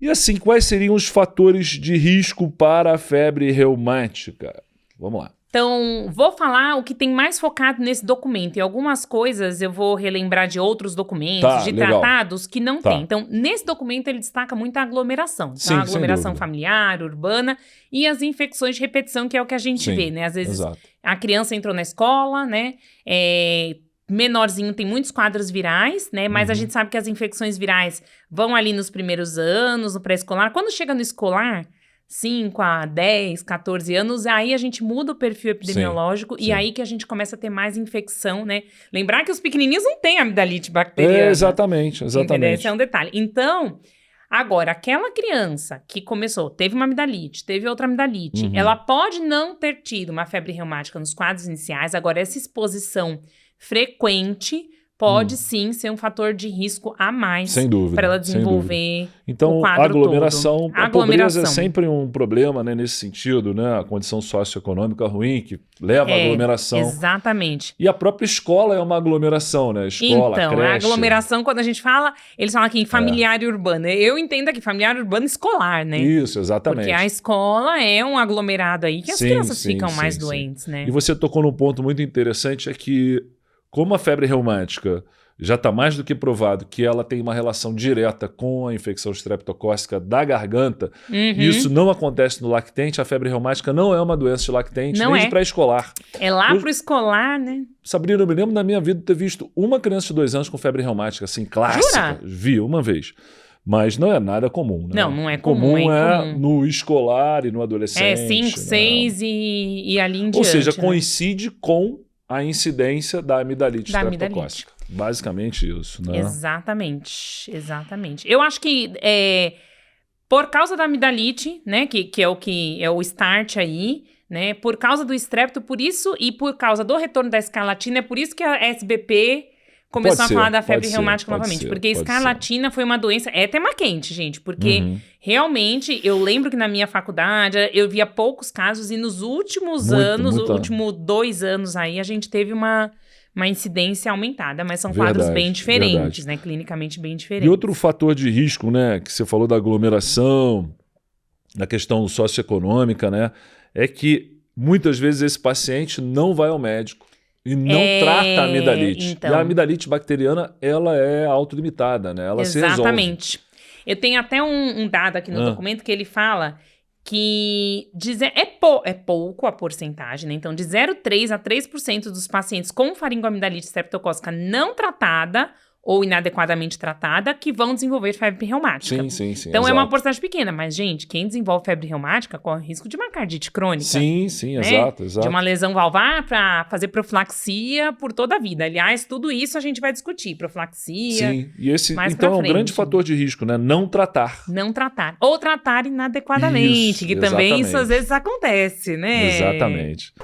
E assim, quais seriam os fatores de risco para a febre reumática? Vamos lá. Então, vou falar o que tem mais focado nesse documento. E algumas coisas eu vou relembrar de outros documentos, de legal. tratados que não Tá. tem. Então, nesse documento ele destaca muito a aglomeração. Então, Sim, a aglomeração sem dúvida. familiar, urbana e as infecções de repetição, que é o que a gente Sim, vê, né? Às vezes exato. a criança entrou na escola, né? Menorzinho tem muitos quadros virais, né? Mas a gente sabe que as infecções virais vão ali nos primeiros anos, no pré-escolar. Quando chega no escolar, 5 a 10, 14 anos, aí a gente muda o perfil epidemiológico e aí que a gente começa a ter mais infecção, né? Lembrar que os pequenininhos não têm amidalite bacteriana. Exatamente. Entendeu? Esse é um detalhe. Então, agora, aquela criança que começou, teve uma amidalite, teve outra amidalite, ela pode não ter tido uma febre reumática nos quadros iniciais, agora essa exposição frequente pode sim ser um fator de risco a mais sem dúvida, para ela desenvolver então, o quadro a aglomeração, todo. A pobreza é sempre um problema, né, nesse sentido, né? A condição socioeconômica ruim que leva à aglomeração. Exatamente. E a própria escola é uma aglomeração, né? Escola, então, creche. A aglomeração, quando a gente fala, eles falam aqui em familiar e urbana. Eu entendo aqui familiar urbano escolar, né? Isso, exatamente. Porque a escola é um aglomerado aí que as crianças ficam mais doentes, né? E você tocou num ponto muito interessante, é que como a febre reumática já está mais do que provado que ela tem uma relação direta com a infecção estreptocócica da garganta, e isso não acontece no lactente, a febre reumática não é uma doença de lactente, nem de pré-escolar. É lá pro escolar, né? Sabrina, eu me lembro na minha vida de ter visto uma criança de 2 anos com febre reumática, assim, clássica. Jura? Vi uma vez. Mas não é nada comum, né? Não é comum. É no escolar e no adolescente. 5, 6 e ali em diante. Ou seja, coincide com a incidência da amidalite estreptocócica. Basicamente isso, né? Exatamente. Eu acho que por causa da amidalite, né, que é o start aí, né, por causa do estrepto, por isso, e por causa do retorno da escarlatina, é por isso que a SBP começou a falar da febre reumática novamente, porque a escarlatina foi uma doença, é tema quente, gente, porque realmente, eu lembro que na minha faculdade eu via poucos casos e nos últimos anos, os últimos 2 anos aí, a gente teve uma incidência aumentada, mas são quadros bem diferentes, né, clinicamente bem diferentes. E outro fator de risco, né, que você falou da aglomeração, da questão socioeconômica, né, é que muitas vezes esse paciente não vai ao médico. E não trata a amidalite. Então, e a amidalite bacteriana, ela é autolimitada, né? Ela se resolve. Exatamente. Eu tenho até um dado aqui no documento que ele fala que é pouco a porcentagem, né? Então, de 0,3% a 3% dos pacientes com faringoamidalite estreptocócica não tratada ou inadequadamente tratada que vão desenvolver febre reumática. Sim. Então, exato. é uma porcentagem pequena. Mas, gente, quem desenvolve febre reumática corre risco de uma cardite crônica. Sim, né? exato. De uma lesão valvar para fazer profilaxia por toda a vida. Aliás, tudo isso a gente vai discutir. Profilaxia. Sim, e esse, então, é um grande fator de risco, né? Não tratar. Não tratar. Ou tratar inadequadamente, que também isso às vezes acontece, né? Exatamente.